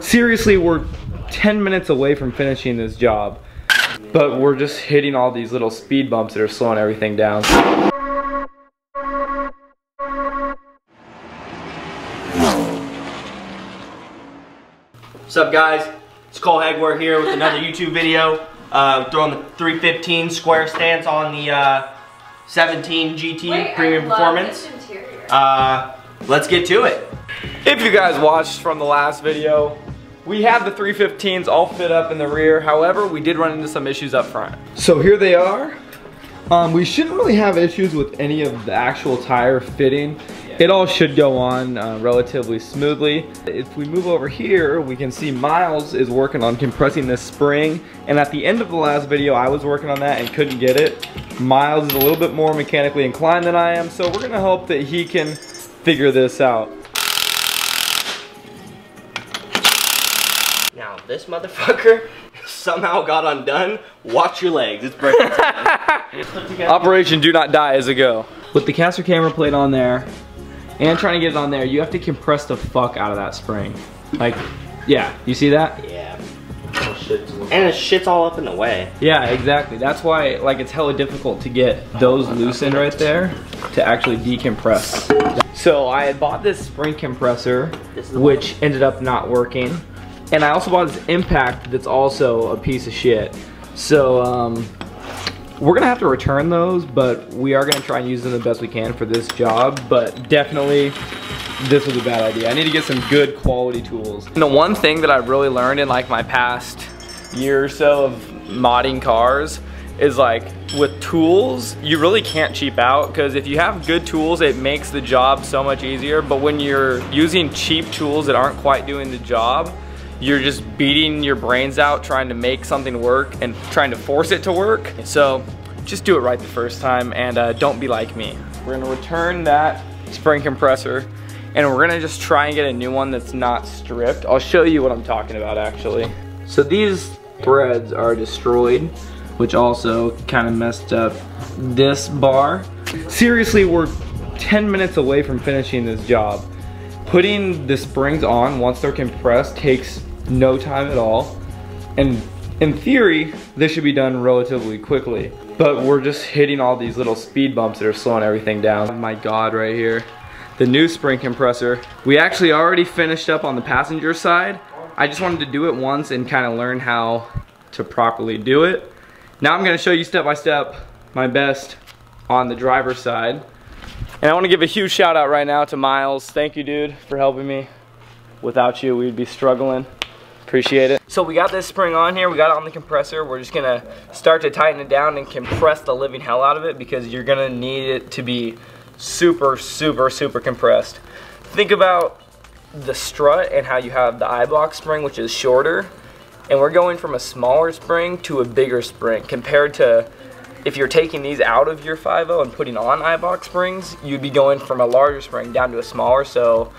Seriously, we're 10 minutes away from finishing this job, but we're just hitting all these little speed bumps that are slowing everything down. What's up, guys? It's Hegwer here with another YouTube video. Throwing the 315 square stance on the 17 GT Premium Performance. Let's get to it. If you guys watched from the last video, we have the 315s all fit up in the rear. However, we did run into some issues up front. So here they are. We shouldn't really have issues with any of the actual tire fitting. It all should go on relatively smoothly. If we move over here, we can see Miles is working on compressing this spring. And at the end of the last video, I was working on that and couldn't get it. Miles is a little bit more mechanically inclined than I am, so we're gonna hope that he can figure this out. Now, this motherfucker somehow got undone. Watch your legs, it's breaking time. Operation Do Not Die as a go. With the caster camera plate on there, and trying to get it on there, you have to compress the fuck out of that spring. Like, yeah, you see that? Yeah. And the shit's all up in the way. Yeah, exactly. That's why, like, it's hella difficult to get those loosened right there to actually decompress. So I had bought this spring compressor, which ended up not working. And I also bought this impact that's also a piece of shit. So, we're gonna have to return those, but we are gonna try and use them the best we can for this job. But definitely, this was a bad idea. I need to get some good quality tools. And the one thing that I've really learned in like my past year or so of modding cars is like with tools, you really can't cheap out, because if you have good tools, it makes the job so much easier. But when you're using cheap tools that aren't quite doing the job, you're just beating your brains out trying to make something work and trying to force it to work. So just do it right the first time, and don't be like me. We're gonna return that spring compressor, and we're gonna just try and get a new one that's not stripped. I'll show you what I'm talking about actually. So these threads are destroyed, which also kind of messed up this bar. Seriously, we're 10 minutes away from finishing this job. Putting the springs on once they're compressed takes no time at all. And in theory, this should be done relatively quickly. But we're just hitting all these little speed bumps that are slowing everything down. Oh my God, right here. The new spring compressor. We actually already finished up on the passenger side. I just wanted to do it once and kind of learn how to properly do it. Now I'm gonna show you step by step my best on the driver's side. And I want to give a huge shout out right now to Miles. Thank you, dude, for helping me. Without you, we'd be struggling. Appreciate it. So we got this spring on here. We got it on the compressor. We're just gonna start to tighten it down and compress the living hell out of it, because you're gonna need it to be super, super, super compressed. Think about the strut and how you have the I-block spring, which is shorter. And we're going from a smaller spring to a bigger spring compared to if you're taking these out of your 5.0 and putting on I-block springs, you'd be going from a larger spring down to a smaller, so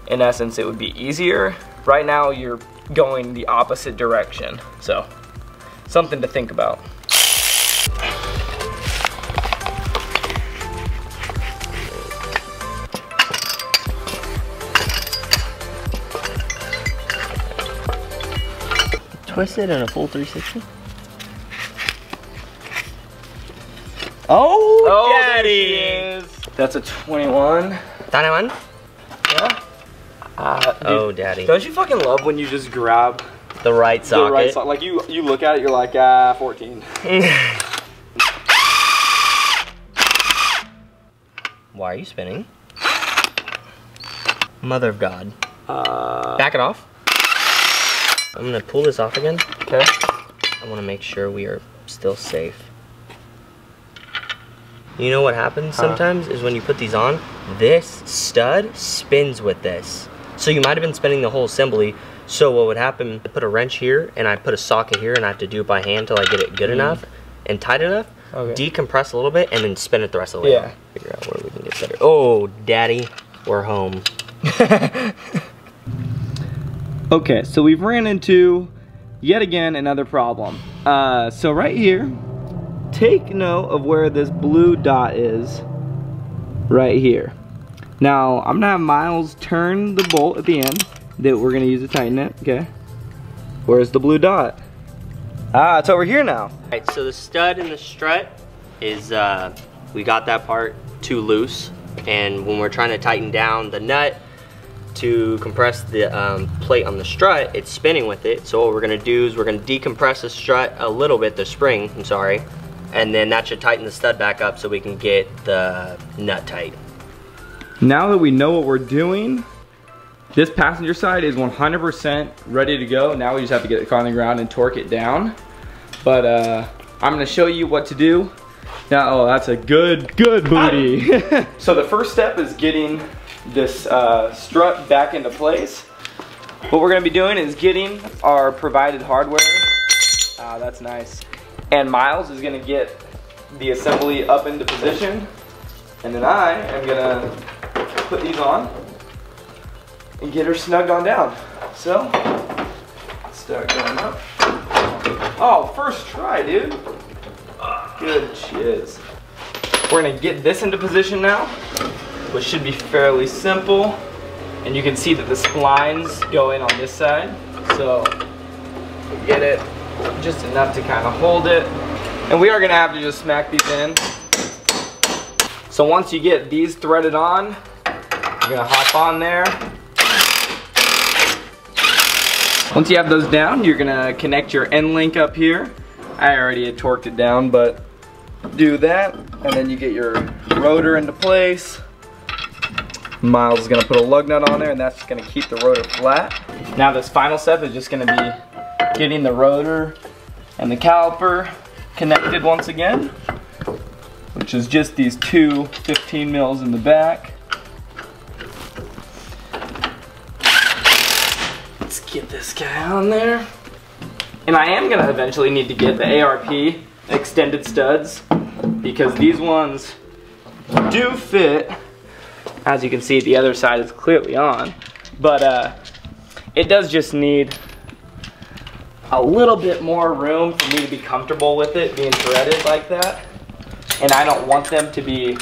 in essence it would be easier. Right now you're going the opposite direction, so something to think about. Twist it in a full 360. Oh, daddy! There she is. That's a 21. 21? Yeah. Oh, daddy. Don't you fucking love when you just grab the right socket? The right socket. Like you look at it, you're like, 14. Why are you spinning? Mother of God. Back it off. I'm gonna pull this off again. Okay. I wanna make sure we are still safe. You know what happens sometimes is when you put these on, this stud spins with this. So you might have been spinning the whole assembly. So what would happen, I put a wrench here and I put a socket here and I have to do it by hand till I get it good enough and tight enough. Okay. Decompress a little bit and then spin it the rest of the way. Yeah. Figure out where we can get better. Oh, daddy, we're home. Okay, so we've ran into, yet again, another problem. So right here, take note of where this blue dot is, right here. Now, I'm gonna have Miles turn the bolt at the end, that we're gonna use to tighten it, okay? Where's the blue dot? Ah, it's over here now. All right, so the stud in the strut is, we got that part too loose, and when we're trying to tighten down the nut to compress the plate on the strut, it's spinning with it. So what we're gonna do is we're gonna decompress the strut a little bit, the spring, I'm sorry, and then that should tighten the stud back up so we can get the nut tight. Now that we know what we're doing, this passenger side is 100% ready to go. Now we just have to get the car on the ground and torque it down. But I'm gonna show you what to do. Now, oh, that's a good booty. So the first step is getting this strut back into place. What we're gonna be doing is getting our provided hardware. Ah, that's nice. And Miles is gonna get the assembly up into position. And then I am gonna put these on and get her snugged on down. So, let's start going up. Oh, first try, dude. Good shiz. We're gonna get this into position now, which should be fairly simple. And you can see that the splines go in on this side. So, we get it just enough to kind of hold it. And we are gonna have to just smack these in. So once you get these threaded on, you're gonna hop on there. Once you have those down, you're gonna connect your end link up here. I already had torqued it down, but do that, and then you get your rotor into place. Miles is gonna put a lug nut on there, and that's just gonna keep the rotor flat. Now this final step is just gonna be getting the rotor and the caliper connected once again, which is just these two 15 mils in the back. Let's get this guy on there. And I am gonna eventually need to get the ARP extended studs because these ones do fit. As you can see, the other side is clearly on, but it does just need a little bit more room for me to be comfortable with it being threaded like that. And I don't want them to be,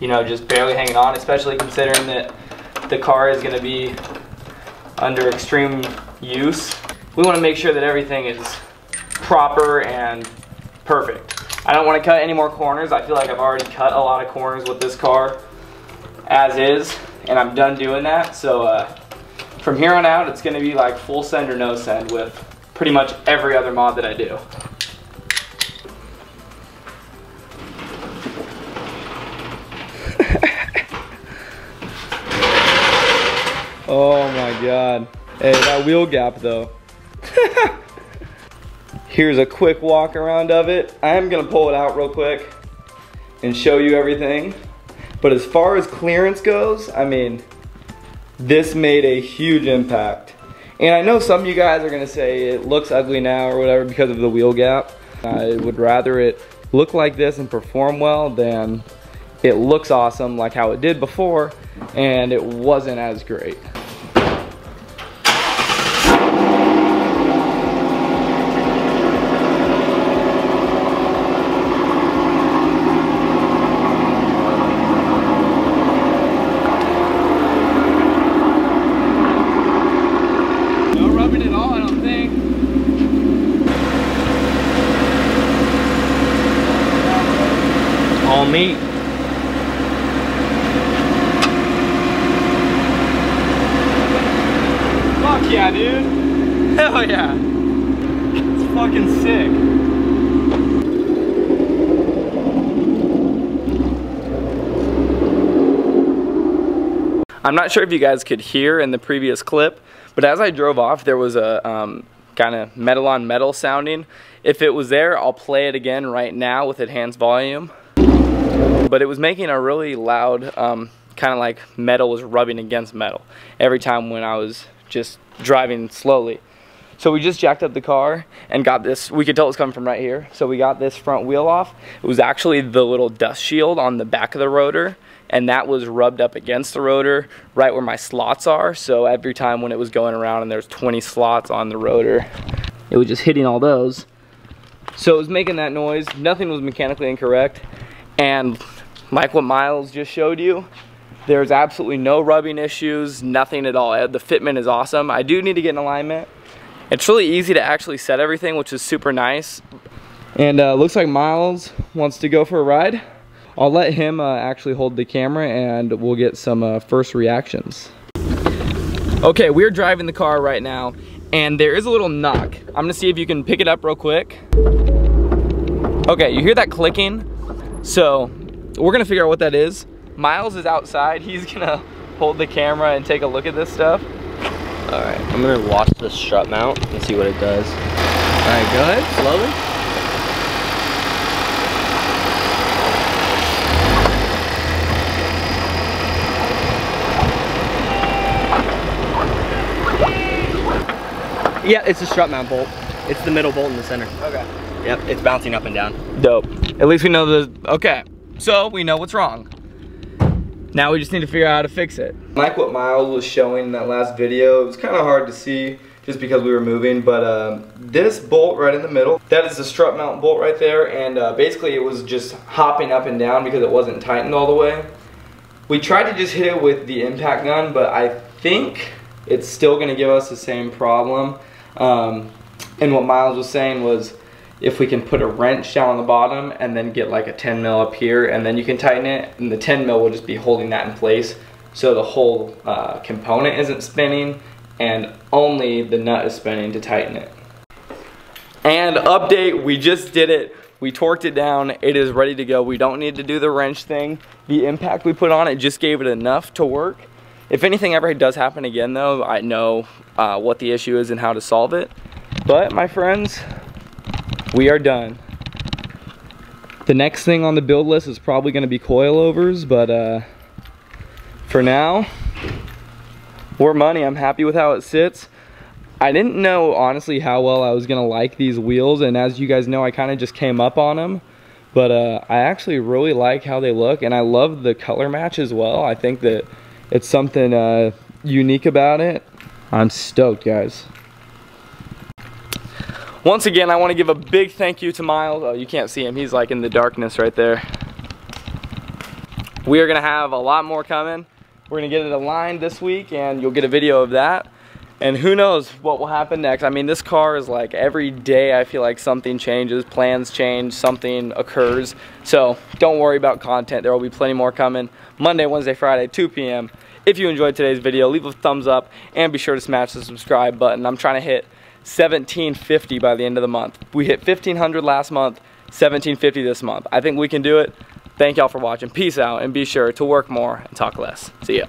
you know, just barely hanging on, especially considering that the car is gonna be under extreme use. We wanna make sure that everything is proper and perfect. I don't wanna cut any more corners. I feel like I've already cut a lot of corners with this car as is, and I'm done doing that. So from here on out, it's gonna be like full send or no send with pretty much every other mod that I do. Oh my God. Hey, that wheel gap though. Here's a quick walk around of it. I am gonna pull it out real quick and show you everything. But as far as clearance goes, I mean, this made a huge impact. And I know some of you guys are gonna say it looks ugly now or whatever because of the wheel gap. I would rather it look like this and perform well than it looks awesome like how it did before and it wasn't as great. All meat. Fuck yeah, dude. Hell yeah. It's fucking sick. I'm not sure if you guys could hear in the previous clip, but as I drove off, there was a kind of metal on metal sounding. If it was there, I'll play it again right now with enhanced volume. But it was making a really loud, kind of like metal was rubbing against metal every time when I was just driving slowly. So we just jacked up the car and got this, we could tell it was coming from right here. So we got this front wheel off. It was actually the little dust shield on the back of the rotor, and that was rubbed up against the rotor right where my slots are. So every time when it was going around and there's 20 slots on the rotor, it was just hitting all those. So it was making that noise. Nothing was mechanically incorrect. And like what Miles just showed you, There's absolutely no rubbing issues, nothing at all. The fitment is awesome. I do need to get in alignment. It's really easy to actually set everything, which is super nice. And looks like Miles wants to go for a ride. I'll let him actually hold the camera and we'll get some first reactions. Okay, we're driving the car right now and there is a little knock. I'm gonna see if you can pick it up real quick. Okay, you hear that clicking? So we're gonna figure out what that is. Miles is outside. He's gonna hold the camera and take a look at this stuff. All right, I'm gonna watch the strut mount and see what it does. All right, go ahead, slowly. Yeah, it's a strut mount bolt. It's the middle bolt in the center. Okay. Yep, it's bouncing up and down. Dope. At least we know the, okay. So we know what's wrong. Now we just need to figure out how to fix it. Like what Miles was showing in that last video, it was kind of hard to see just because we were moving, but this bolt right in the middle, that is the strut mount bolt right there, and basically it was just hopping up and down because it wasn't tightened all the way. We tried to just hit it with the impact gun, but I think it's still gonna give us the same problem. And what Miles was saying was if we can put a wrench down on the bottom and then get like a 10 mil up here and then you can tighten it, and the 10 mil will just be holding that in place so the whole component isn't spinning and only the nut is spinning to tighten it. And update, we just did it. We torqued it down, it is ready to go. We don't need to do the wrench thing. The impact we put on it just gave it enough to work. If anything ever does happen again though, I know what the issue is and how to solve it. But my friends, we are done. The next thing on the build list is probably gonna be coilovers, but for now, more money. I'm happy with how it sits. I didn't know honestly how well I was gonna like these wheels, and as you guys know, I kind of just came up on them. But I actually really like how they look, and I love the color match as well. I think that it's something unique about it. I'm stoked, guys. Once again, I want to give a big thank you to Miles. Oh, you can't see him. He's like in the darkness right there. We are going to have a lot more coming. We're going to get it aligned this week, and you'll get a video of that. And who knows what will happen next. I mean, this car is like every day I feel like something changes, plans change, something occurs. So don't worry about content. There will be plenty more coming. Monday, Wednesday, Friday, 2 p.m. If you enjoyed today's video, leave a thumbs up and be sure to smash the subscribe button. I'm trying to hit 1750 by the end of the month. We hit 1500 last month, 1750 this month. I think we can do it. Thank y'all for watching. Peace out, and be sure to work more and talk less. See ya.